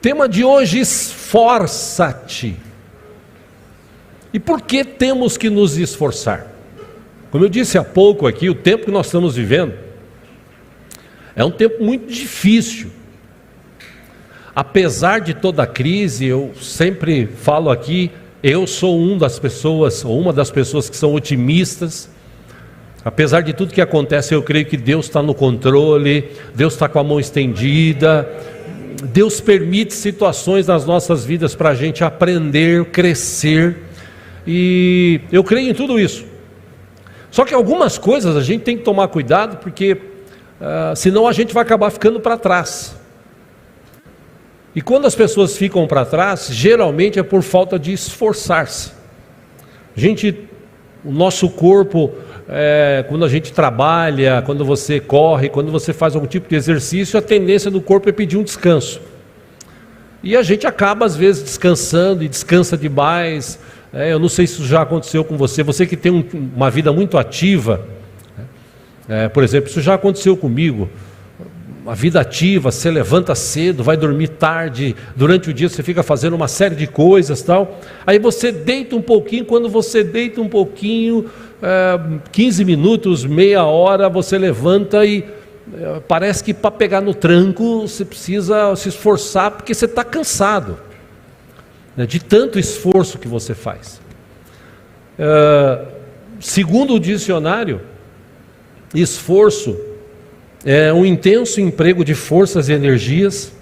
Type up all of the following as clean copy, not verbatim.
Tema de hoje: esforça-te. E por que temos que nos esforçar? Como eu disse há pouco aqui, o tempo que nós estamos vivendo é um tempo muito difícil. Apesar de toda a crise, eu sempre falo aqui, eu sou uma das pessoas que são otimistas. Apesar de tudo que acontece, eu creio que Deus está no controle, Deus está com a mão estendida, Deus permite situações nas nossas vidas para a gente aprender, crescer, e eu creio em tudo isso. Só que algumas coisas a gente tem que tomar cuidado, porque senão a gente vai acabar ficando para trás. E quando as pessoas ficam para trás, geralmente é por falta de esforçar-se. O nosso corpo, quando a gente trabalha, quando você corre, quando você faz algum tipo de exercício, a tendência do corpo é pedir um descanso. E a gente acaba às vezes descansando e descansa demais. Eu não sei se isso já aconteceu com você, você que tem uma vida muito ativa, por exemplo, isso já aconteceu comigo. Uma vida ativa, você levanta cedo, vai dormir tarde, durante o dia você fica fazendo uma série de coisas, tal. Aí você deita um pouquinho, quando você deita um pouquinho, 15 minutos, meia hora, você levanta e parece que para pegar no tranco você precisa se esforçar, porque você está cansado, né, de tanto esforço que você faz. Segundo o dicionário, esforço é um intenso emprego de forças e energias,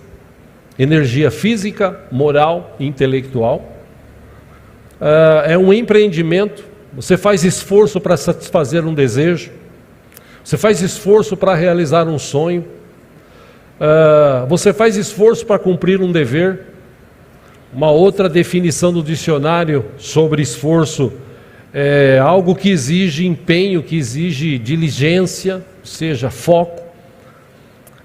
energia física, moral e intelectual. É um empreendimento, você faz esforço para satisfazer um desejo, você faz esforço para realizar um sonho, você faz esforço para cumprir um dever. Uma outra definição do dicionário sobre esforço é algo que exige empenho, que exige diligência, ou seja, foco.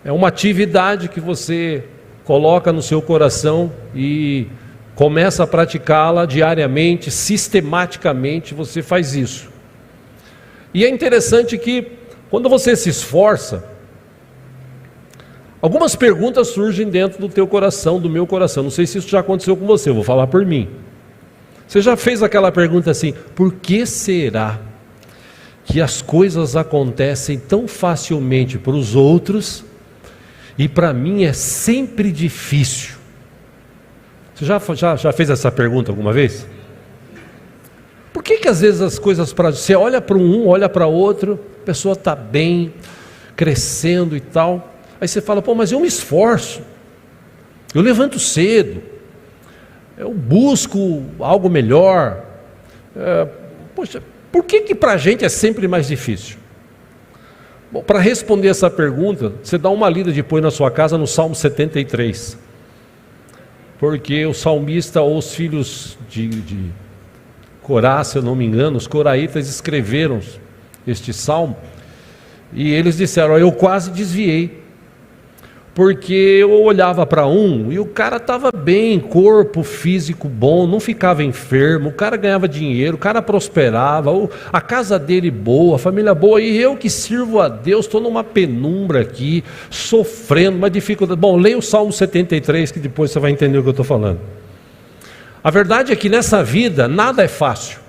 É uma atividade que você coloca no seu coração e começa a praticá-la diariamente, sistematicamente, você faz isso. E é interessante que, quando você se esforça, algumas perguntas surgem dentro do teu coração, do meu coração. Não sei se isso já aconteceu com você, eu vou falar por mim. Você já fez aquela pergunta assim: por que será que as coisas acontecem tão facilmente para os outros e para mim é sempre difícil? Você já fez essa pergunta alguma vez? Por que às vezes as coisas você olha para olha para outro, a pessoa está bem, crescendo e tal, aí você fala: pô, mas eu me esforço, eu levanto cedo, eu busco algo melhor, poxa, por que para a gente é sempre mais difícil? Bom, para responder essa pergunta, você dá uma lida depois na sua casa no Salmo 73, porque o salmista, ou os filhos de Corá, se eu não me engano, os coraitas escreveram este salmo, e eles disseram: eu quase desviei, porque eu olhava para e o cara estava bem, corpo físico bom, não ficava enfermo, o cara ganhava dinheiro, o cara prosperava, a casa dele boa, a família boa, e eu que sirvo a Deus, estou numa penumbra aqui, sofrendo, uma dificuldade. Bom, leia o Salmo 73, que depois você vai entender o que eu estou falando. A verdade é que nessa vida nada é fácil.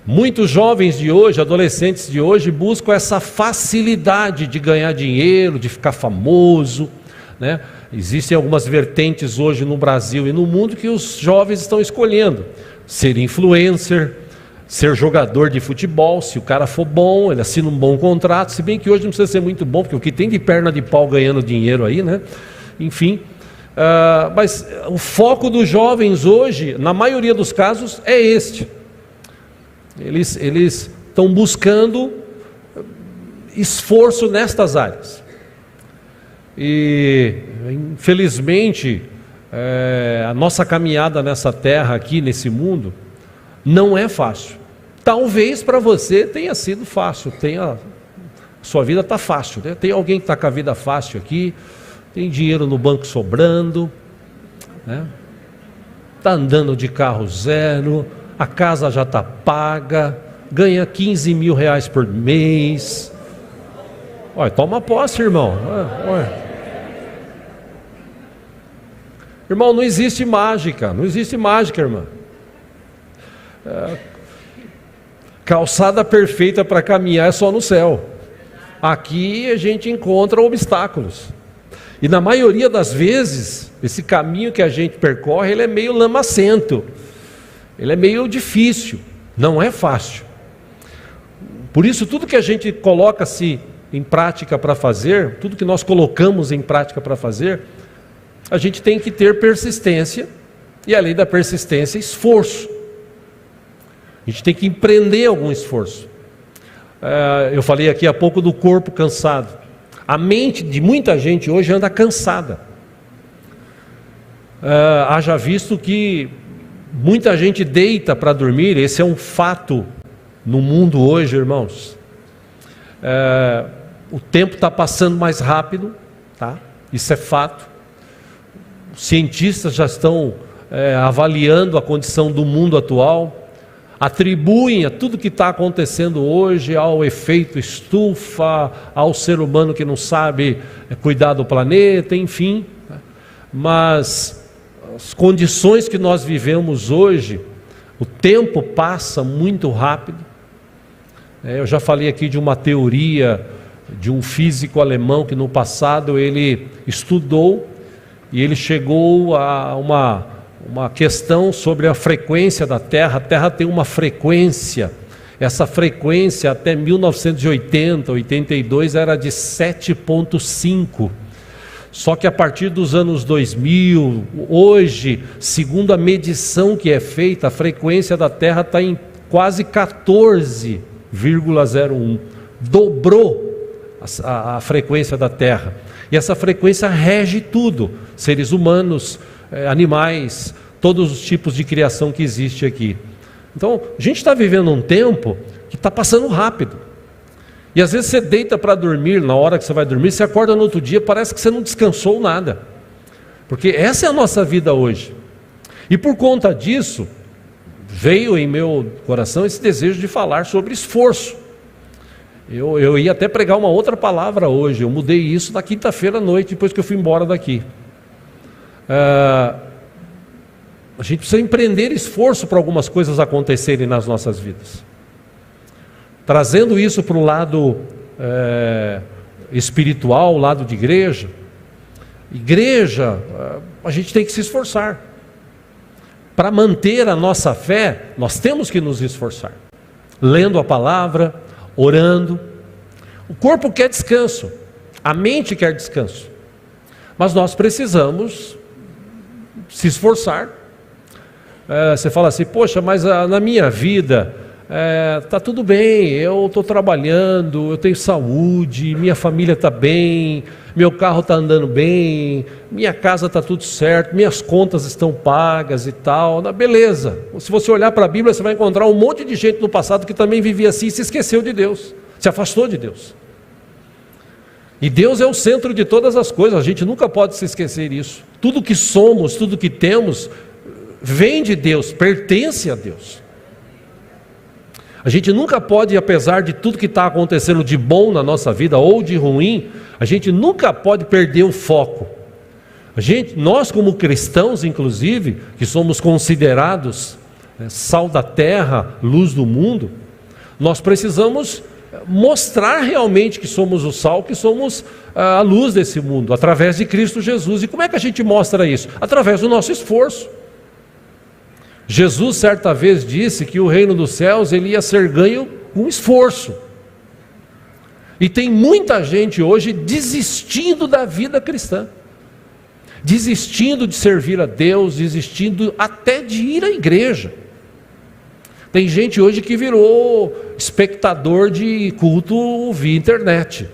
Muitos jovens de hoje, adolescentes de hoje, buscam essa facilidade de ganhar dinheiro, de ficar famoso, né? Existem algumas vertentes hoje no Brasil e no mundo que os jovens estão escolhendo: ser influencer, ser jogador de futebol. Se o cara for bom, ele assina um bom contrato, se bem que hoje não precisa ser muito bom, porque o que tem de perna de pau ganhando dinheiro aí, né? Enfim, mas o foco dos jovens hoje, na maioria dos casos, é este. Eles estão buscando esforço nestas áreas. E infelizmente a nossa caminhada nessa terra aqui, nesse mundo, não é fácil. Talvez para você tenha sido fácil, sua vida está fácil, né? Tem alguém que está com a vida fácil aqui, tem dinheiro no banco sobrando, né? Está andando de carro zero, a casa já está paga, ganha 15 mil reais por mês. Olha, toma posse, irmão. Olha. Irmão, não existe mágica, irmã. Calçada perfeita para caminhar é só no céu. Aqui a gente encontra obstáculos. E na maioria das vezes, esse caminho que a gente percorre, ele é meio lamacento. Ele é meio difícil, não é fácil. Por isso, tudo que a gente coloca-se em prática para fazer, tudo que nós colocamos em prática para fazer, a gente tem que ter persistência, e além da persistência, esforço. A gente tem que empreender algum esforço. Eu falei aqui há pouco do corpo cansado. A mente de muita gente hoje anda cansada. Haja visto que muita gente deita para dormir, esse é um fato no mundo hoje, irmãos. O tempo está passando mais rápido, tá? Isso é fato. Os cientistas já estão avaliando a condição do mundo atual, atribuem a tudo que está acontecendo hoje ao efeito estufa, ao ser humano que não sabe cuidar do planeta, enfim. Mas as condições que nós vivemos hoje, o tempo passa muito rápido. Eu já falei aqui de uma teoria de um físico alemão que no passado ele estudou e ele chegou a uma questão sobre a frequência da Terra. A Terra tem uma frequência, essa frequência até 1980, 82 era de 7,5. Só que a partir dos anos 2000, hoje, segundo a medição que é feita, a frequência da Terra está em quase 14,01. Dobrou a frequência da Terra. E essa frequência rege tudo, seres humanos, animais, todos os tipos de criação que existe aqui. Então, a gente está vivendo um tempo que está passando rápido. E às vezes você deita para dormir, na hora que você vai dormir, você acorda no outro dia, parece que você não descansou nada. Porque essa é a nossa vida hoje. E por conta disso, veio em meu coração esse desejo de falar sobre esforço. Eu ia até pregar uma outra palavra hoje, eu mudei isso na quinta-feira à noite, depois que eu fui embora daqui. A gente precisa empreender esforço para algumas coisas acontecerem nas nossas vidas. Trazendo isso para o lado espiritual, o lado de igreja, a gente tem que se esforçar. Para manter a nossa fé, nós temos que nos esforçar. Lendo a palavra, orando. O corpo quer descanso, a mente quer descanso. Mas nós precisamos se esforçar. Você fala assim, poxa, mas na minha vida está tudo bem, eu estou trabalhando, eu tenho saúde, minha família está bem, meu carro está andando bem, minha casa está tudo certo, minhas contas estão pagas e tal, beleza. Se você olhar para a Bíblia, você vai encontrar um monte de gente no passado que também vivia assim e se esqueceu de Deus, se afastou de Deus. E Deus é o centro de todas as coisas, a gente nunca pode se esquecer disso. Tudo que somos, tudo que temos, vem de Deus, pertence a Deus. A gente nunca pode, apesar de tudo que está acontecendo de bom na nossa vida ou de ruim, a gente nunca pode perder o foco. Nós como cristãos, inclusive, que somos considerados sal da terra, luz do mundo, nós precisamos mostrar realmente que somos o sal, que somos a luz desse mundo, através de Cristo Jesus. E como é que a gente mostra isso? Através do nosso esforço. Jesus certa vez disse que o reino dos céus ele ia ser ganho com esforço. E tem muita gente hoje desistindo da vida cristã, desistindo de servir a Deus, desistindo até de ir à igreja. Tem gente hoje que virou espectador de culto via internet.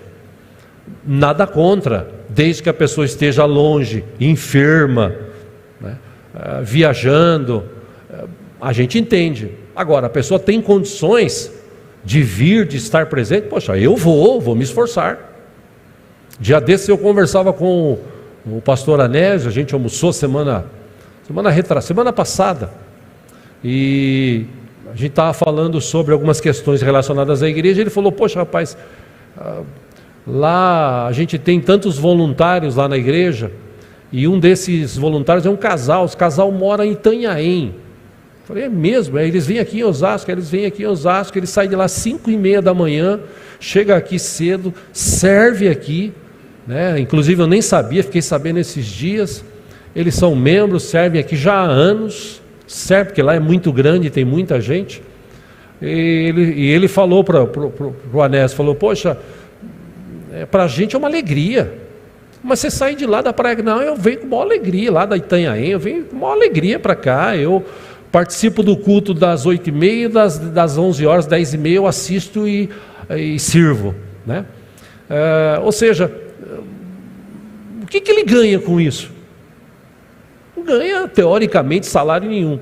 Nada contra, desde que a pessoa esteja longe, enferma, viajando, a gente entende. Agora, a pessoa tem condições de vir, de estar presente, poxa, eu vou me esforçar. Dia desse eu conversava com o pastor Anésio, a gente almoçou semana passada, e a gente estava falando sobre algumas questões relacionadas à igreja. Ele falou, poxa rapaz, lá a gente tem tantos voluntários lá na igreja, E um desses voluntários é um casal, os casal mora em Itanhaém. Falei, é mesmo? Eles vêm aqui em Osasco, eles saem de lá às 5h30 da manhã, chega aqui cedo, serve aqui, né? Inclusive eu nem sabia, fiquei sabendo esses dias. Eles são membros, servem aqui já há anos, serve porque lá é muito grande, tem muita gente. E ele falou para o Anésio, falou, poxa, para a gente é uma alegria, mas você sai de lá da praia, não, eu venho com maior alegria, lá da Itanhaém, eu venho com maior alegria para cá, eu participo do culto das 8h30, das 11 horas, 10h30, eu assisto e sirvo, né? Ou seja, o que ele ganha com isso? Não ganha, teoricamente, salário nenhum.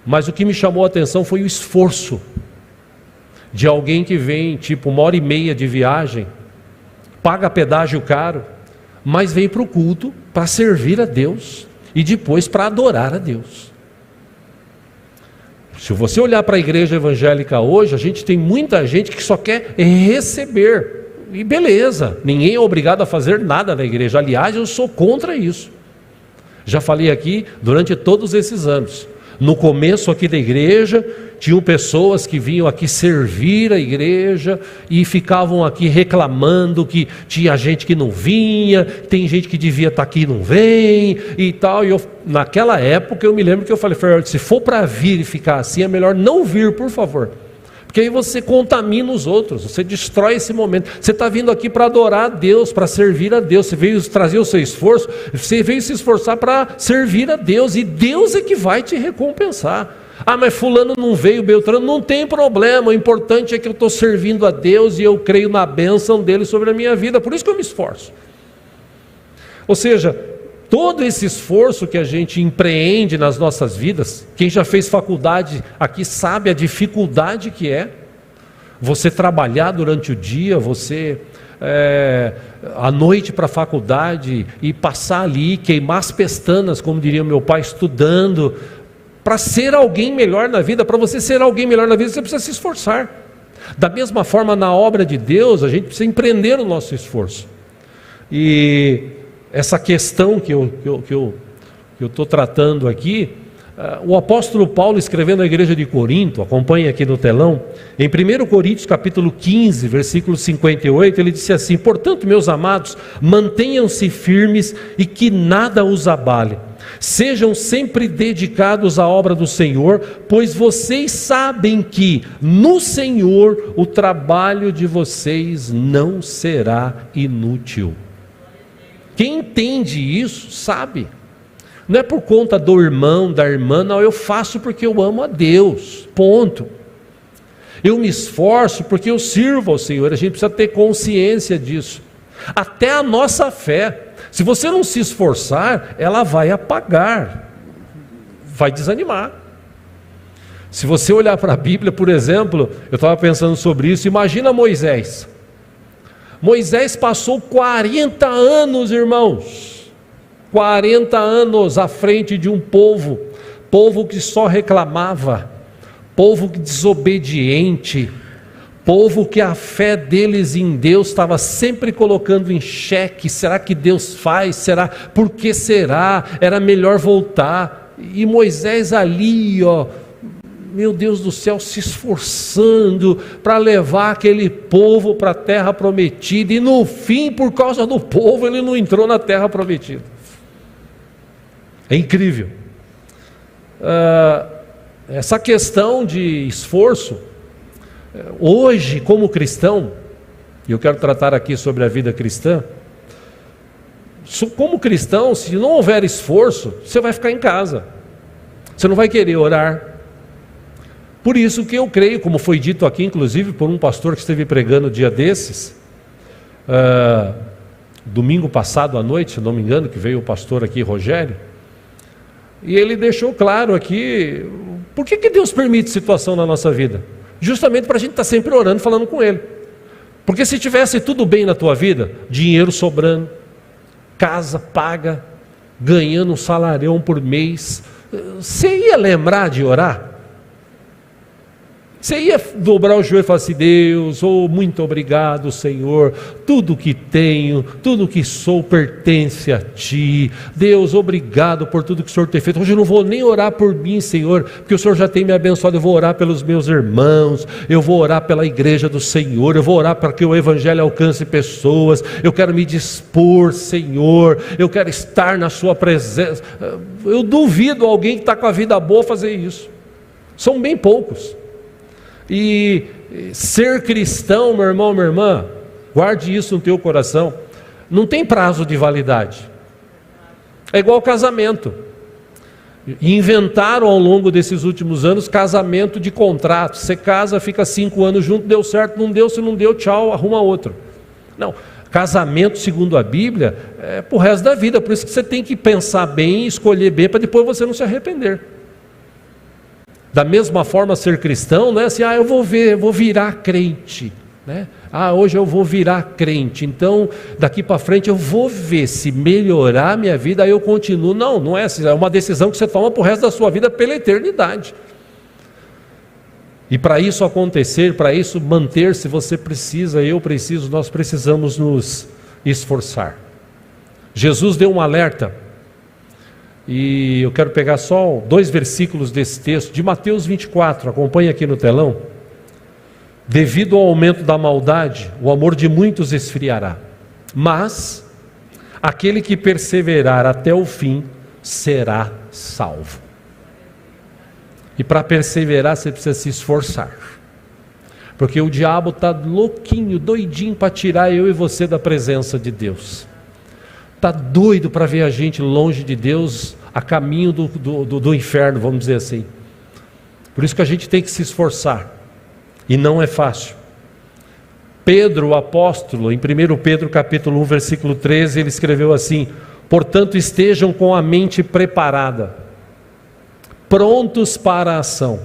Mas o que me chamou a atenção foi o esforço de alguém que vem, tipo, 1h30 de viagem, paga pedágio caro, mas vem para o culto para servir a Deus e depois para adorar a Deus. Se você olhar para a igreja evangélica hoje, a gente tem muita gente que só quer receber. E beleza, ninguém é obrigado a fazer nada na igreja. Aliás, eu sou contra isso. Já falei aqui durante todos esses anos. No começo aqui da igreja, tinham pessoas que vinham aqui servir a igreja e ficavam aqui reclamando que tinha gente que não vinha, tem gente que devia estar aqui e não vem e tal. E naquela época eu me lembro que eu falei, se for para vir e ficar assim, é melhor não vir, por favor. Porque aí você contamina os outros, você destrói esse momento. Você está vindo aqui para adorar a Deus, para servir a Deus. Você veio trazer o seu esforço, você veio se esforçar para servir a Deus. E Deus é que vai te recompensar. Ah, mas fulano não veio, Beltrano, não tem problema. O importante é que eu estou servindo a Deus e eu creio na bênção dele sobre a minha vida. Por isso que eu me esforço. Ou seja, todo esse esforço que a gente empreende nas nossas vidas, quem já fez faculdade aqui sabe a dificuldade que é você trabalhar durante o dia, você à noite para a faculdade e passar ali, queimar as pestanas, como diria meu pai, estudando, para ser alguém melhor na vida. Para você ser alguém melhor na vida, você precisa se esforçar. Da mesma forma, na obra de Deus, a gente precisa empreender o nosso esforço. E essa questão que eu estou tratando aqui, o apóstolo Paulo, escrevendo à igreja de Corinto, acompanha aqui no telão, em 1 Coríntios capítulo 15, versículo 58, ele disse assim: portanto, meus amados, mantenham-se firmes e que nada os abale. Sejam sempre dedicados à obra do Senhor, pois vocês sabem que no Senhor o trabalho de vocês não será inútil. Quem entende isso, sabe. Não é por conta do irmão, da irmã, não, eu faço porque eu amo a Deus, ponto. Eu me esforço porque eu sirvo ao Senhor, a gente precisa ter consciência disso. Até a nossa fé, se você não se esforçar, ela vai apagar, vai desanimar. Se você olhar para a Bíblia, por exemplo, eu estava pensando sobre isso, imagina Moisés. Moisés passou 40 anos, irmãos, 40 anos à frente de um povo que só reclamava, povo desobediente, povo que a fé deles em Deus estava sempre colocando em xeque. Será que Deus faz? Será? Por que será? Era melhor voltar. E Moisés ali, meu Deus do céu, se esforçando para levar aquele povo para a terra prometida, e no fim, por causa do povo, ele não entrou na terra prometida. É incrível. Essa questão de esforço, hoje, como cristão, e eu quero tratar aqui sobre a vida cristã, como cristão, se não houver esforço, você vai ficar em casa, você não vai querer orar. Por isso que eu creio, como foi dito aqui, inclusive por um pastor que esteve pregando dia desses, domingo passado à noite, se não me engano, que veio o pastor aqui, Rogério, e ele deixou claro aqui, por que Deus permite situação na nossa vida? Justamente para a gente estar sempre orando, falando com Ele. Porque se tivesse tudo bem na tua vida, dinheiro sobrando, casa paga, ganhando um salarião por mês, você ia lembrar de orar? Você ia dobrar o joelho e falar assim: Deus, muito obrigado, Senhor, tudo que tenho, tudo que sou pertence a Ti. Deus, obrigado por tudo que o Senhor tem feito. Hoje eu não vou nem orar por mim, Senhor, porque o Senhor já tem me abençoado. Eu vou orar pelos meus irmãos, eu vou orar pela igreja do Senhor, eu vou orar para que o Evangelho alcance pessoas. Eu quero me dispor, Senhor, eu quero estar na Sua presença. Eu duvido alguém que está com a vida boa fazer isso. São bem poucos. E ser cristão, meu irmão, minha irmã, guarde isso no teu coração, não tem prazo de validade. É igual casamento. Inventaram ao longo desses últimos anos casamento de contrato. Você casa, fica 5 anos junto, deu certo, não deu, se não deu, tchau, arruma outro. Não, casamento segundo a Bíblia é pro resto da vida. Por isso que você tem que pensar bem, escolher bem, para depois você não se arrepender. Da mesma forma, ser cristão não é assim: eu vou virar crente, né? Hoje eu vou virar crente, então daqui para frente eu vou ver se melhorar a minha vida, aí eu continuo. Não, não é assim, é uma decisão que você toma para o resto da sua vida, pela eternidade. E para isso acontecer, para isso manter-se, você precisa, eu preciso, nós precisamos nos esforçar. Jesus deu um alerta. E eu quero pegar só 2 versículos desse texto, de Mateus 24, acompanhe aqui no telão. Devido ao aumento da maldade, o amor de muitos esfriará, mas aquele que perseverar até o fim será salvo. E para perseverar você precisa se esforçar, porque o diabo está louquinho, doidinho para tirar eu e você da presença de Deus. Está doido para ver a gente longe de Deus, a caminho do inferno, vamos dizer assim. Por isso que a gente tem que se esforçar, e não é fácil. Pedro, o apóstolo, em 1 Pedro capítulo 1, versículo 13, ele escreveu assim: portanto estejam com a mente preparada, prontos para a ação,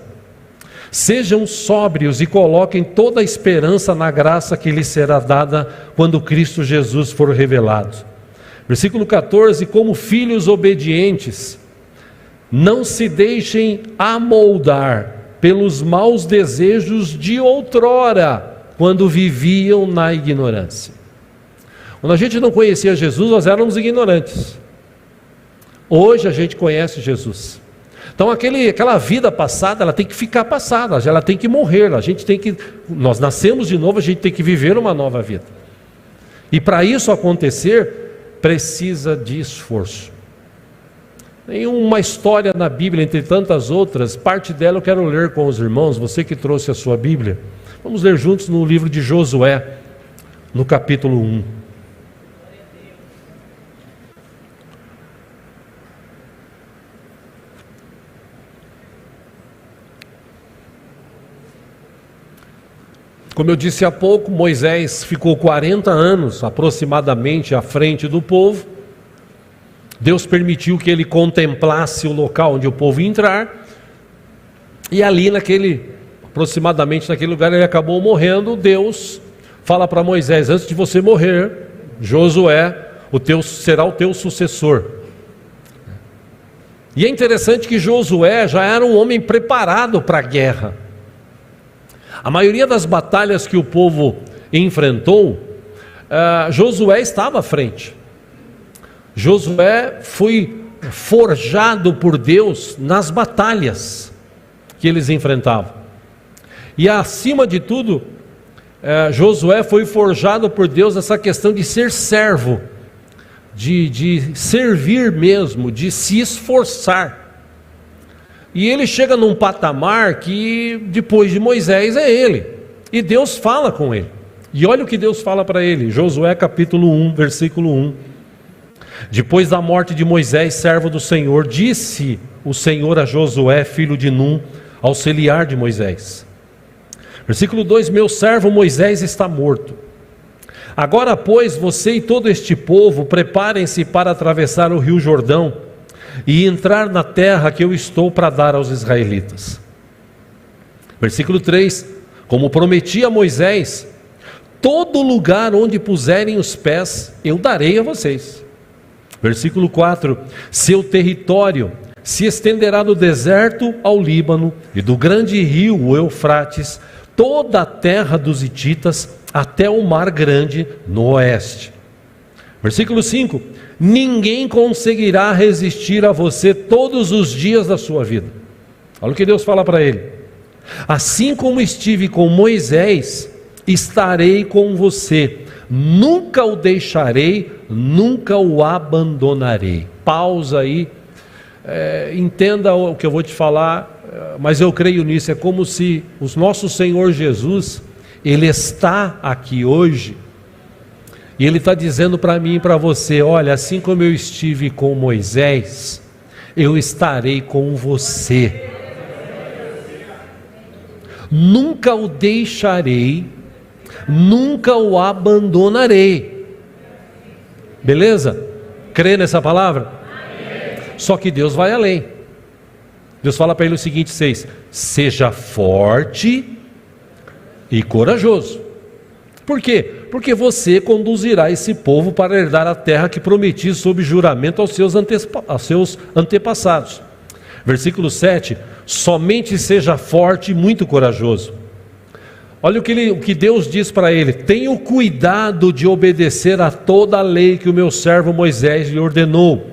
sejam sóbrios e coloquem toda a esperança na graça que lhes será dada quando Cristo Jesus for revelado. Versículo 14: como filhos obedientes, não se deixem amoldar pelos maus desejos de outrora, quando viviam na ignorância. Quando a gente não conhecia Jesus, nós éramos ignorantes. Hoje a gente conhece Jesus. Então aquela vida passada, ela tem que ficar passada, ela tem que morrer. Nós nascemos de novo, a gente tem que viver uma nova vida. E para isso acontecer, precisa de esforço. Tem uma história na Bíblia, entre tantas outras, parte dela eu quero ler com os irmãos, você que trouxe a sua Bíblia. Vamos ler juntos no livro de Josué, no capítulo 1. Como eu disse há pouco, Moisés ficou 40 anos aproximadamente à frente do povo. Deus permitiu que ele contemplasse o local onde o povo ia entrar, e ali aproximadamente naquele lugar ele acabou morrendo. Deus fala para Moisés: antes de você morrer, Josué será o teu sucessor. E é interessante que Josué já era um homem preparado para a guerra. A maioria das batalhas que o povo enfrentou, Josué estava à frente. Josué foi forjado por Deus nas batalhas que eles enfrentavam. E acima de tudo, Josué foi forjado por Deus essa questão de ser servo, de servir mesmo, de se esforçar. E ele chega num patamar que depois de Moisés é ele, e Deus fala com ele. E olha o que Deus fala para ele, Josué capítulo 1, versículo 1. Depois da morte de Moisés, servo do Senhor, disse o Senhor a Josué, filho de Num, auxiliar de Moisés. Versículo 2: meu servo Moisés está morto. Agora, pois, você e todo este povo preparem-se para atravessar o rio Jordão e entrar na terra que eu estou para dar aos israelitas. Versículo 3: como prometi a Moisés, todo lugar onde puserem os pés eu darei a vocês. Versículo 4: seu território se estenderá do deserto ao Líbano e do grande rio, o Eufrates, toda a terra dos hititas até o mar grande no oeste. Versículo 5: ninguém conseguirá resistir a você todos os dias da sua vida. Olha o que Deus fala para ele: assim como estive com Moisés, estarei com você, nunca o deixarei, nunca o abandonarei. Pausa aí, entenda o que eu vou te falar, mas eu creio nisso. É como se o nosso Senhor Jesus, Ele está aqui hoje, e Ele está dizendo para mim e para você: olha, assim como eu estive com Moisés, eu estarei com você. Nunca o deixarei, nunca o abandonarei. Beleza? Crê nessa palavra? Amém. Só que Deus vai além. Deus fala para ele o seguinte: 6: seja forte e corajoso. Por quê? Porque você conduzirá esse povo para herdar a terra que prometi sob juramento aos seus antepassados. Versículo 7: somente seja forte e muito corajoso. Olha o que Deus diz para ele: tenha o cuidado de obedecer a toda a lei que o meu servo Moisés lhe ordenou.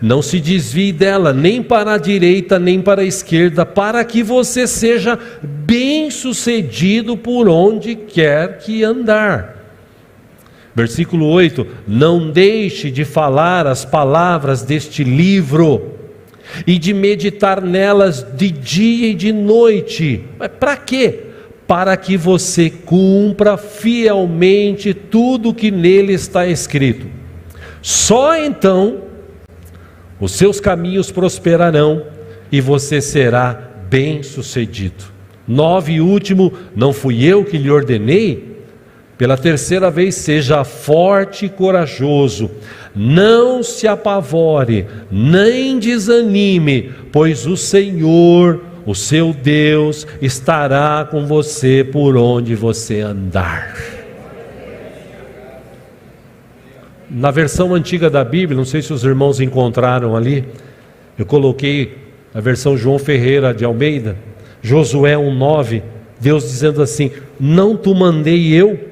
Não se desvie dela, nem para a direita, nem para a esquerda, para que você seja bem-sucedido por onde quer que andar. Versículo 8: não deixe de falar as palavras deste livro e de meditar nelas de dia e de noite. Mas para quê? Para que você cumpra fielmente tudo que nele está escrito. Só então os seus caminhos prosperarão e você será bem-sucedido. 9 e último: não fui eu que lhe ordenei? Pela terceira vez, seja forte e corajoso, não se apavore, nem desanime, pois o Senhor, o seu Deus, estará com você por onde você andar. Na versão antiga da Bíblia, não sei se os irmãos encontraram ali, eu coloquei a versão João Ferreira de Almeida, Josué 1:9, Deus dizendo assim: não te mandei eu?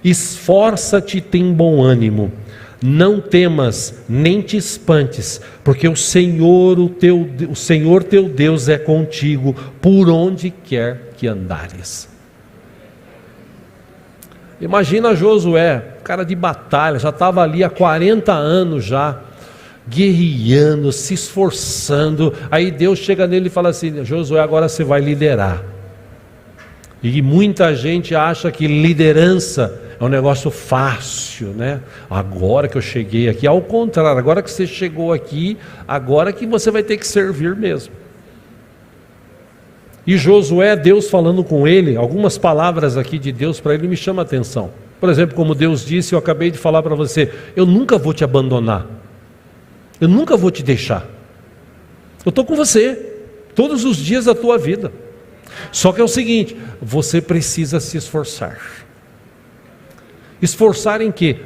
Esforça-te e tem bom ânimo, não temas, nem te espantes, porque o Senhor teu Deus é contigo, por onde quer que andares. Imagina Josué, cara de batalha, já estava ali há 40 anos já, guerreando, se esforçando. Aí Deus chega nele e fala assim: Josué, agora você vai liderar. E muita gente acha que liderança é um negócio fácil, né? Agora que eu cheguei aqui, ao contrário, agora que você chegou aqui, agora que você vai ter que servir mesmo. E Josué, Deus falando com ele, algumas palavras aqui de Deus para ele me chamam a atenção. Por exemplo, como Deus disse, eu acabei de falar para você: eu nunca vou te abandonar, eu nunca vou te deixar, eu estou com você todos os dias da tua vida. Só que é o seguinte: você precisa se esforçar. Esforçar em quê?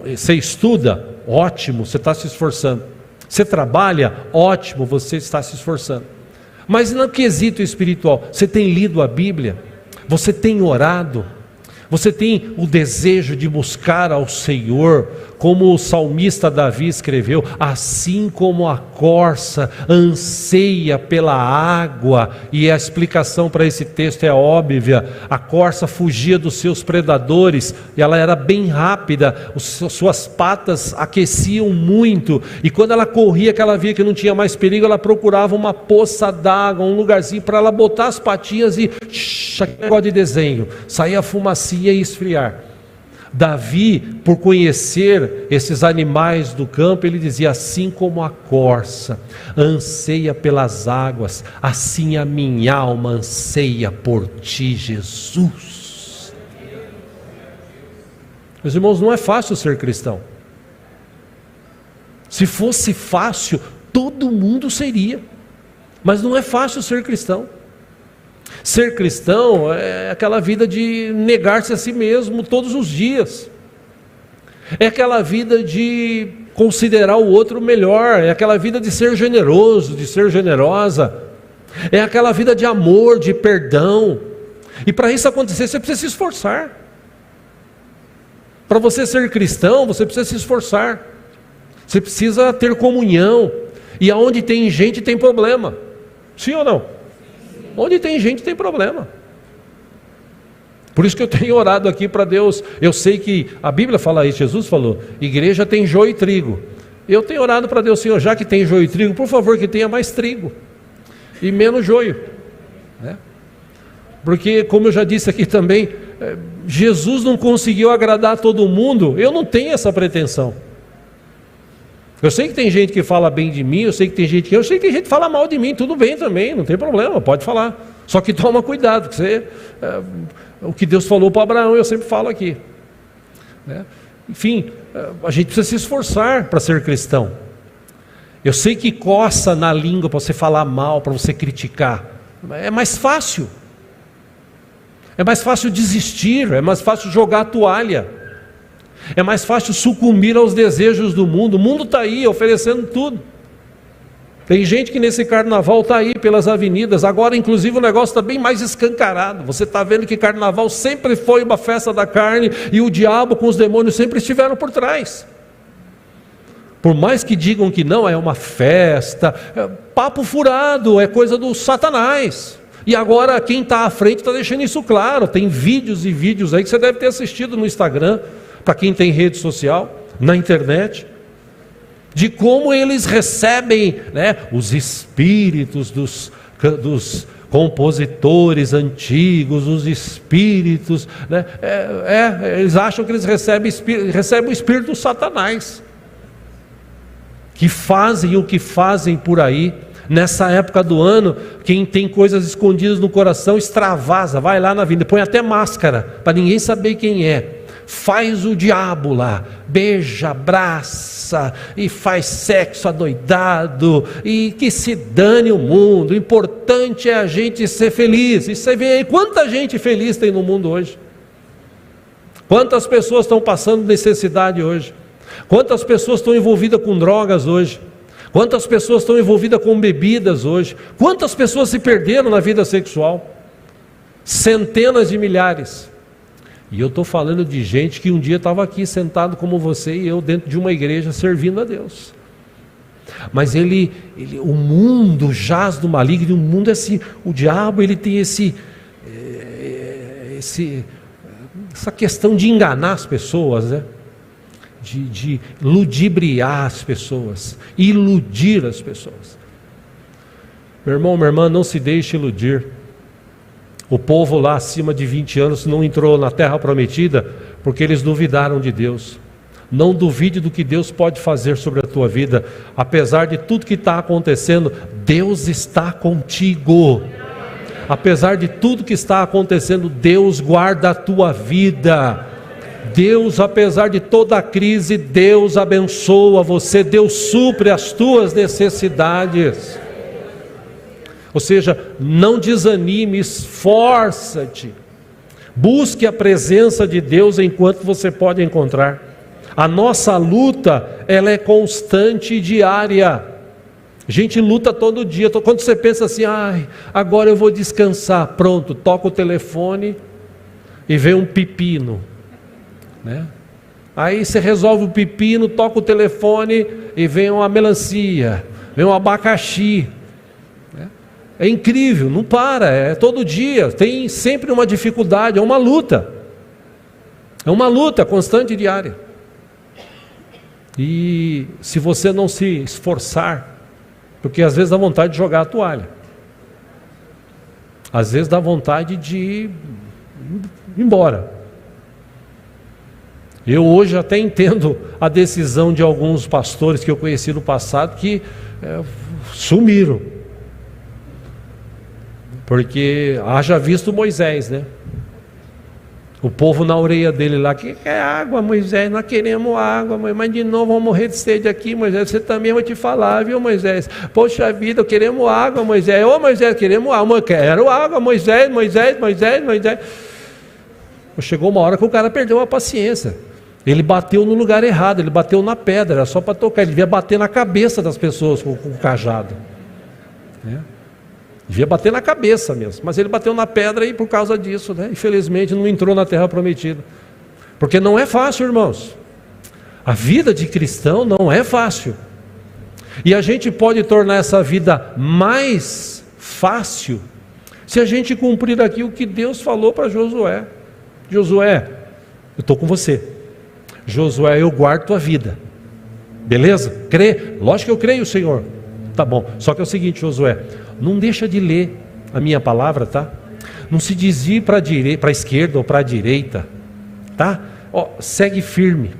Você estuda? Ótimo, você está se esforçando. Você trabalha? Ótimo, você está se esforçando. Mas no quesito espiritual, você tem lido a Bíblia? Você tem orado? Você tem o desejo de buscar ao Senhor, como o salmista Davi escreveu: assim como a corça anseia pela água, e a explicação para esse texto é óbvia. A corça fugia dos seus predadores, e ela era bem rápida, suas patas aqueciam muito, e quando ela corria, que ela via que não tinha mais perigo, ela procurava uma poça d'água, um lugarzinho para ela botar as patinhas e aquele negócio de desenho, saía a fumacinha e esfriar. Davi, por conhecer esses animais do campo, ele dizia: assim como a corça anseia pelas águas, assim a minha alma anseia por ti, Jesus. Meus irmãos, não é fácil ser cristão. Se fosse fácil, todo mundo seria, mas não é fácil ser cristão. Ser cristão é aquela vida de negar-se a si mesmo todos os dias. É aquela vida de considerar o outro melhor, é aquela vida de ser generoso, de ser generosa, é aquela vida de amor, de perdão. E para isso acontecer, você precisa se esforçar. Para você ser cristão, você precisa se esforçar. Você precisa ter comunhão. E aonde tem gente, tem problema. Sim ou não? Onde tem gente, tem problema. Por isso que eu tenho orado aqui para Deus. Eu sei que a Bíblia fala isso, Jesus falou, igreja tem joio e trigo. Eu tenho orado para Deus, Senhor, já que tem joio e trigo, por favor, que tenha mais trigo e menos joio, né? Porque, como eu já disse aqui também, Jesus não conseguiu agradar todo mundo. Eu não tenho essa pretensão. Eu sei que tem gente que fala bem de mim, eu sei que tem gente que fala mal de mim, tudo bem também, não tem problema, pode falar. Só que toma cuidado, porque o que Deus falou para Abraão, eu sempre falo aqui, né? Enfim, a gente precisa se esforçar para ser cristão. Eu sei que coça na língua para você falar mal, para você criticar, é mais fácil. É mais fácil desistir, é mais fácil jogar a toalha, é mais fácil sucumbir aos desejos do mundo. O mundo está aí oferecendo tudo. Tem gente que nesse carnaval está aí pelas avenidas, agora inclusive o negócio está bem mais escancarado. Você está vendo que carnaval sempre foi uma festa da carne e o diabo com os demônios sempre estiveram por trás. Por mais que digam que não, é uma festa, papo furado, é coisa do Satanás. E agora quem está à frente está deixando isso claro. Tem vídeos e vídeos aí que você deve ter assistido no Instagram, para quem tem rede social, na internet, de como eles recebem, né, os espíritos dos compositores antigos, os espíritos, né, eles acham que eles recebem o espírito do Satanás, que fazem o que fazem por aí. Nessa época do ano, quem tem coisas escondidas no coração extravasa, vai lá na vida, põe até máscara, para ninguém saber quem é. Faz o diabo lá, beija, abraça, e faz sexo adoidado, e que se dane o mundo. O importante é a gente ser feliz. E você vê aí quanta gente feliz tem no mundo hoje. Quantas pessoas estão passando necessidade hoje. Quantas pessoas estão envolvidas com drogas hoje. Quantas pessoas estão envolvidas com bebidas hoje? Quantas pessoas se perderam na vida sexual? Centenas de milhares. E eu estou falando de gente que um dia estava aqui sentado como você e eu dentro de uma igreja servindo a Deus. Mas o mundo jaz no maligno, o mundo é assim, o diabo ele tem essa questão de enganar as pessoas, né? De ludibriar as pessoas, iludir as pessoas. Meu irmão, minha irmã, não se deixe iludir. O povo lá acima de 20 anos não entrou na terra prometida porque eles duvidaram de Deus. Não duvide do que Deus pode fazer sobre a tua vida. Apesar de tudo que está acontecendo, Deus está contigo. Apesar de tudo que está acontecendo, Deus guarda a tua vida. Deus, apesar de toda a crise, Deus abençoa você, Deus supre as tuas necessidades. Ou seja, não desanime, esforça-te, busque a presença de Deus enquanto você pode encontrar. A nossa luta, ela é constante e diária. A gente luta todo dia. Quando você pensa assim, agora eu vou descansar, pronto, toca o telefone e vem um pepino, né? Aí você resolve o pepino, toca o telefone e vem uma melancia, vem um abacaxi, né? É incrível, não para, é todo dia, tem sempre uma dificuldade, é uma luta constante e diária. E se você não se esforçar, porque às vezes dá vontade de jogar a toalha, às vezes dá vontade de ir embora. Eu hoje até entendo a decisão de alguns pastores que eu conheci no passado que sumiram, porque haja visto Moisés, né? O povo na orelha dele lá, que é água, Moisés, nós queremos água, mas de novo vamos morrer de sede aqui, Moisés, você também vai te falar, viu, Moisés? Poxa vida, queremos água, Moisés, ô Moisés, queremos água, quero água, Moisés. Chegou uma hora que o cara perdeu a paciência. Ele bateu no lugar errado, ele bateu na pedra, era só para tocar, ele devia bater na cabeça das pessoas com o cajado. Devia bater na cabeça mesmo, mas ele bateu na pedra e por causa disso, infelizmente não entrou na terra prometida. Porque não é fácil, irmãos. A vida de cristão não é fácil. E a gente pode tornar essa vida mais fácil se a gente cumprir aqui o que Deus falou para Josué. Josué, eu estou com você. Josué, eu guardo tua vida. Beleza? Crê? Lógico que eu creio, Senhor. Tá bom. Só que é o seguinte, Josué, não deixa de ler a minha palavra, tá? Não se desvie para a esquerda ou para a direita, tá? Segue firme.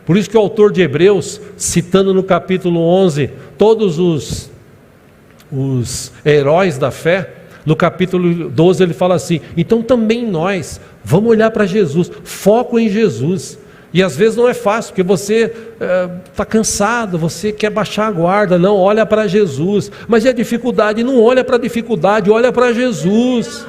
Por isso que o autor de Hebreus, citando no capítulo 11, todos os heróis da fé, no capítulo 12 ele fala assim: então também nós, vamos olhar para Jesus, foco em Jesus. E às vezes não é fácil, porque você está cansado, você quer baixar a guarda. Não, olha para Jesus. Mas e a dificuldade? Não olha para a dificuldade, olha para Jesus.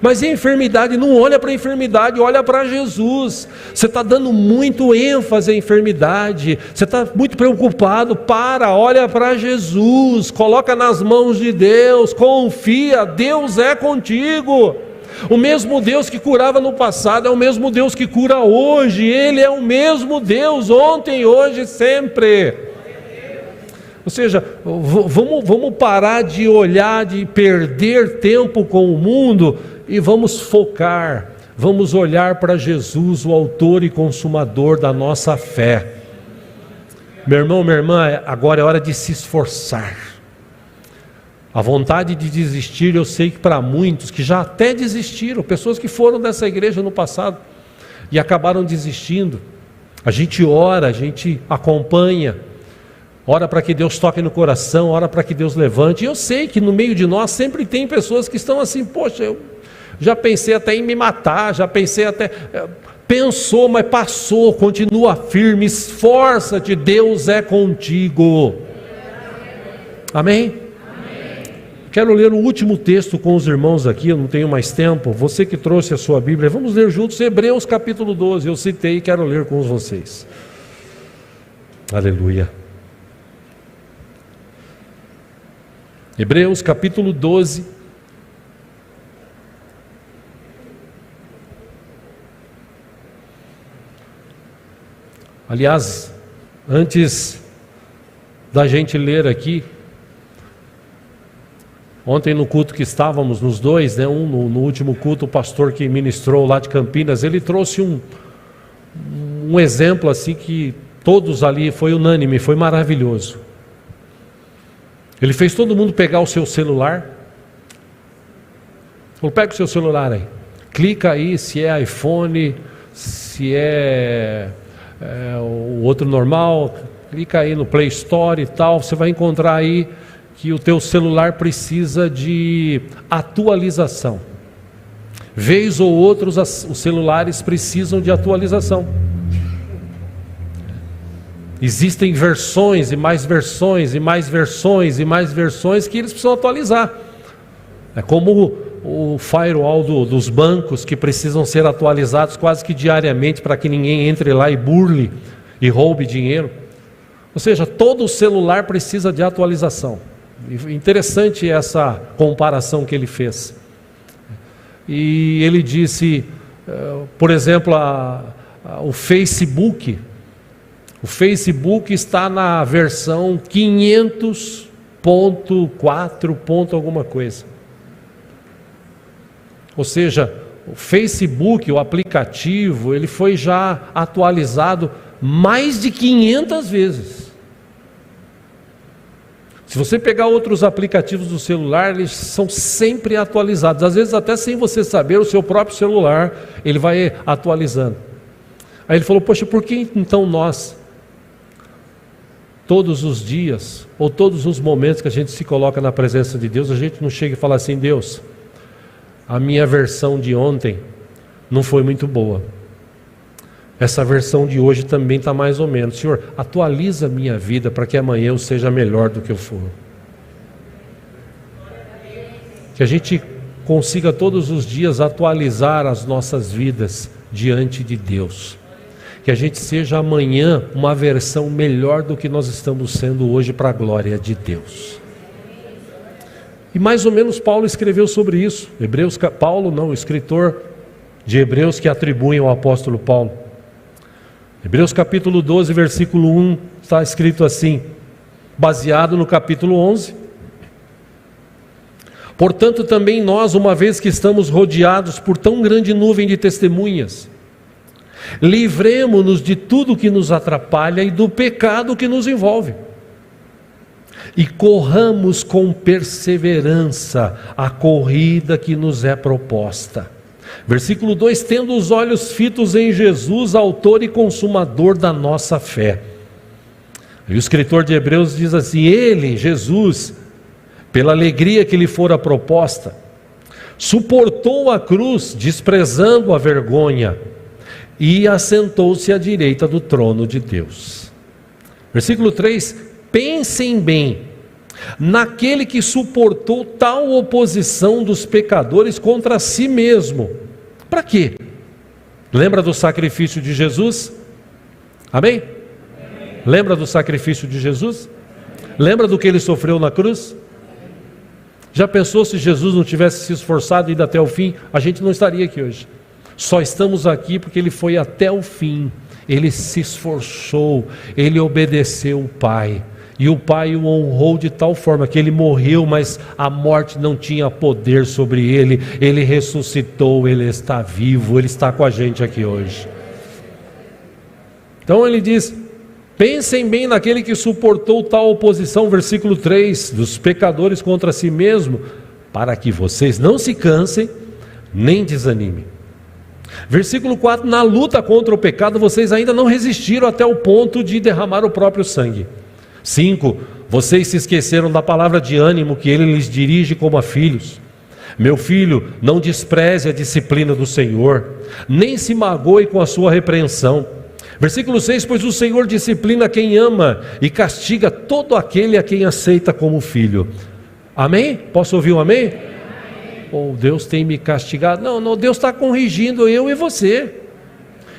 Mas e a enfermidade? Não olha para a enfermidade, olha para Jesus. Você está dando muito ênfase à enfermidade, você está muito preocupado, olha para Jesus, coloca nas mãos de Deus, confia, Deus é contigo. O mesmo Deus que curava no passado é o mesmo Deus que cura hoje. Ele é o mesmo Deus, ontem, hoje, sempre. Ou seja, vamos parar de olhar, de perder tempo com o mundo e vamos focar, vamos olhar para Jesus, o autor e consumador da nossa fé. Meu irmão, minha irmã, agora é hora de se esforçar. A vontade de desistir, eu sei que para muitos que já até desistiram, pessoas que foram dessa igreja no passado e acabaram desistindo, a gente ora, a gente acompanha, ora para que Deus toque no coração, ora para que Deus levante. E eu sei que no meio de nós sempre tem pessoas que estão assim: poxa, eu já pensei até em me matar, já pensei até... Pensou, mas passou, continua firme, esforça-te, Deus é contigo. Amém? Quero ler o último texto com os irmãos aqui, eu não tenho mais tempo. Você que trouxe a sua Bíblia, vamos ler juntos Hebreus capítulo 12. Eu citei e quero ler com vocês. Aleluia. Hebreus capítulo 12. Aliás, antes da gente ler aqui, ontem no culto que estávamos, nos dois, no último culto, o pastor que ministrou lá de Campinas, ele trouxe um exemplo assim que todos ali, foi unânime, foi maravilhoso. Ele fez todo mundo pegar o seu celular. Falou: pega o seu celular aí, clica aí se é iPhone, se é o outro normal, clica aí no Play Store e tal, você vai encontrar aí que o teu celular precisa de atualização. Vez ou outros os celulares precisam de atualização. Existem versões e mais versões e mais versões e mais versões que eles precisam atualizar. É como o firewall dos bancos, que precisam ser atualizados quase que diariamente para que ninguém entre lá e burle e roube dinheiro. Ou seja, todo celular precisa de atualização. Interessante essa comparação que ele fez. E ele disse, por exemplo, o Facebook está na versão 500.4. alguma coisa. Ou seja, o Facebook, o aplicativo, ele foi já atualizado mais de 500 vezes. Se você pegar outros aplicativos do celular, eles são sempre atualizados. Às vezes até sem você saber, o seu próprio celular, ele vai atualizando. Aí ele falou: poxa, por que então nós, todos os dias, ou todos os momentos que a gente se coloca na presença de Deus, a gente não chega e fala assim: Deus, a minha versão de ontem não foi muito boa. Essa versão de hoje também está mais ou menos. Senhor, atualiza a minha vida para que amanhã eu seja melhor do que eu for. Que a gente consiga todos os dias atualizar as nossas vidas diante de Deus. que a gente seja amanhã uma versão melhor do que nós estamos sendo hoje para a glória de Deus. E mais ou menos Paulo escreveu sobre isso. O escritor de Hebreus que atribuem ao apóstolo Paulo. Hebreus capítulo 12, versículo 1, está escrito assim, baseado no capítulo 11. Portanto, também nós, uma vez que estamos rodeados por tão grande nuvem de testemunhas, livremo-nos de tudo que nos atrapalha e do pecado que nos envolve, e corramos com perseverança a corrida que nos é proposta. Versículo 2, tendo os olhos fitos em Jesus, autor e consumador da nossa fé. E o escritor de Hebreus diz assim, ele, Jesus, pela alegria que lhe fora proposta, suportou a cruz, desprezando a vergonha, e assentou-se à direita do trono de Deus. Versículo 3, pensem bem, naquele que suportou tal oposição dos pecadores contra si mesmo. Para quê? Lembra do sacrifício de Jesus? Amém? Lembra do sacrifício de Jesus? Lembra do que ele sofreu na cruz? Já pensou se Jesus não tivesse se esforçado e ido até o fim? A gente não estaria aqui hoje. Só estamos aqui porque ele foi até o fim. Ele se esforçou, ele obedeceu o Pai. E o Pai o honrou de tal forma que ele morreu, mas a morte não tinha poder sobre ele. Ele ressuscitou, ele está vivo, ele está com a gente aqui hoje. Então ele diz, pensem bem naquele que suportou tal oposição, versículo 3, dos pecadores contra si mesmo, para que vocês não se cansem, nem desanimem. Versículo 4, na luta contra o pecado, vocês ainda não resistiram até o ponto de derramar o próprio sangue. 5, vocês se esqueceram da palavra de ânimo que ele lhes dirige como a filhos. Meu filho, não despreze a disciplina do Senhor, nem se magoe com a sua repreensão. Versículo 6, pois o Senhor disciplina quem ama e castiga todo aquele a quem aceita como filho. Amém? Posso ouvir um amém? Ou Deus tem me castigado? Não, Deus está corrigindo eu e você.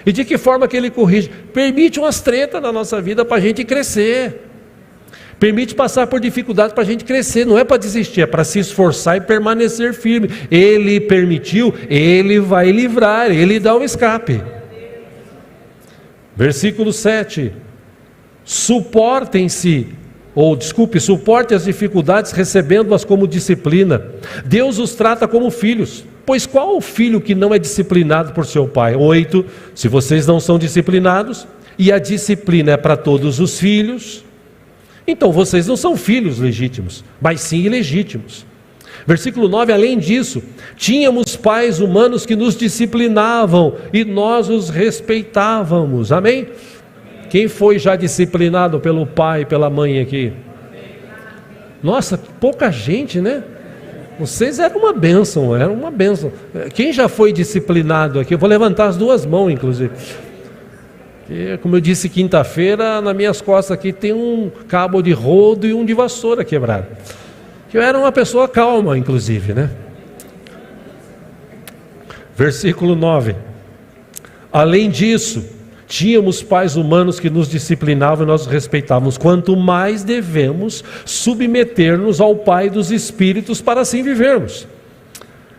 E de que forma que ele corrige? Permite umas tretas na nossa vida para a gente crescer. Permite passar por dificuldades para a gente crescer, não é para desistir, é para se esforçar e permanecer firme. Ele permitiu, ele vai livrar, ele dá o escape. Versículo 7, suporte as dificuldades recebendo-as como disciplina. Deus os trata como filhos, pois qual o filho que não é disciplinado por seu pai? 8, se vocês não são disciplinados, e a disciplina é para todos os filhos, então vocês não são filhos legítimos, mas sim ilegítimos. Versículo 9, além disso, tínhamos pais humanos que nos disciplinavam e nós os respeitávamos. Amém? Quem foi já disciplinado pelo pai e pela mãe aqui? Nossa, pouca gente, né? Vocês eram uma bênção. Quem já foi disciplinado aqui? Eu vou levantar as duas mãos, inclusive. E, como eu disse quinta-feira, nas minhas costas aqui tem um cabo de rodo e um de vassoura quebrado. Eu era uma pessoa calma, inclusive, né? Versículo 9. Além disso, tínhamos pais humanos que nos disciplinavam e nós respeitávamos. Quanto mais devemos submeter-nos ao Pai dos Espíritos para assim vivermos.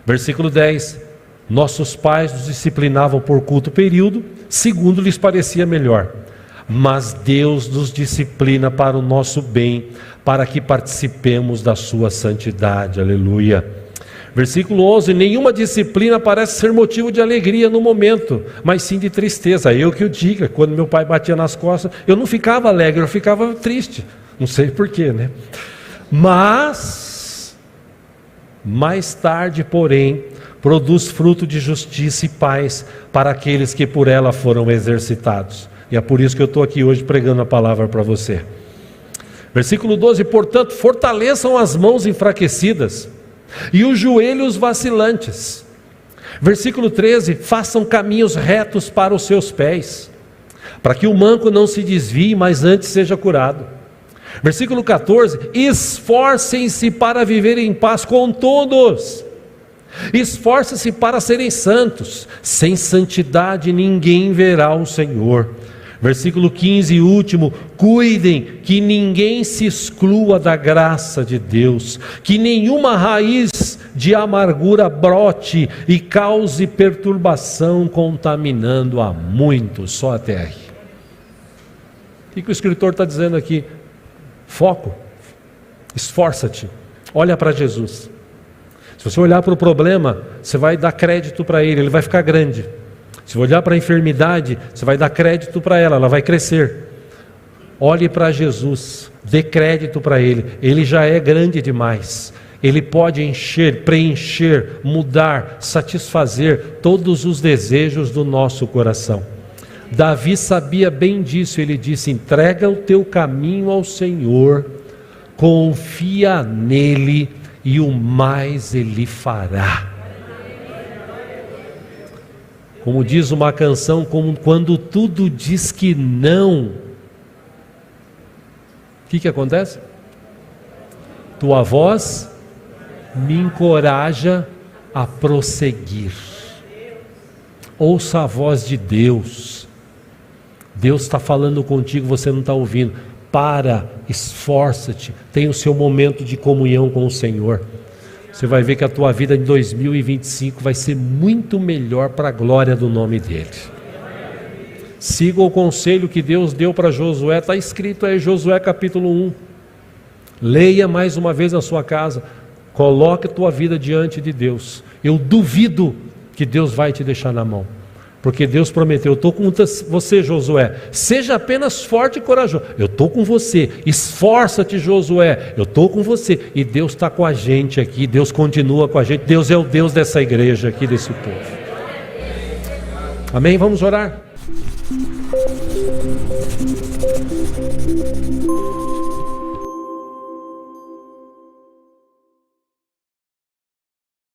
Versículo 10. Nossos pais nos disciplinavam por curto período, segundo lhes parecia melhor. Mas Deus nos disciplina para o nosso bem, para que participemos da sua santidade. Aleluia. Versículo 11, nenhuma disciplina parece ser motivo de alegria no momento, mas sim de tristeza. Eu que o diga, quando meu pai batia nas costas, eu não ficava alegre, eu ficava triste. Não sei porquê, né? Mas, mais tarde, porém, produz fruto de justiça e paz para aqueles que por ela foram exercitados. E é por isso que eu estou aqui hoje pregando a palavra para você. Versículo 12, portanto, fortaleçam as mãos enfraquecidas e os joelhos vacilantes. Versículo 13, façam caminhos retos para os seus pés, para que o manco não se desvie, mas antes seja curado. Versículo 14, esforcem-se para viver em paz com todos Esforce-se para serem santos. Sem santidade ninguém verá o Senhor. Versículo 15 e último: cuidem que ninguém se exclua da graça de Deus, que nenhuma raiz de amargura brote e cause perturbação, contaminando a muitos. Só até aí. O que o escritor está dizendo aqui? Foco, esforça-te, olha para Jesus. Se você olhar para o problema, você vai dar crédito para ele vai ficar grande. Se olhar para a enfermidade, você vai dar crédito para ela vai crescer. Olhe para Jesus, dê crédito para ele já é grande demais. Ele pode encher, preencher, mudar, satisfazer todos os desejos do nosso coração. Davi sabia bem disso, ele disse: entrega o teu caminho ao Senhor, confia nele e o mais ele fará. Como diz uma canção, como quando tudo diz que não, o que acontece? Tua voz me encoraja a prosseguir. Ouça a voz de Deus. Deus está falando contigo, você não está ouvindo. Para, esforça-te, tenha o seu momento de comunhão com o Senhor. Você vai ver que a tua vida em 2025 vai ser muito melhor para a glória do nome dele. Siga o conselho que Deus deu para Josué, está escrito aí, Josué capítulo 1. Leia mais uma vez na sua casa, coloque a tua vida diante de Deus. Eu duvido que Deus vai te deixar na mão, porque Deus prometeu: eu estou com você, Josué, seja apenas forte e corajoso, eu estou com você, esforça-te, Josué, eu estou com você. E Deus está com a gente aqui, Deus continua com a gente, Deus é o Deus dessa igreja aqui, desse povo. Amém? Vamos orar.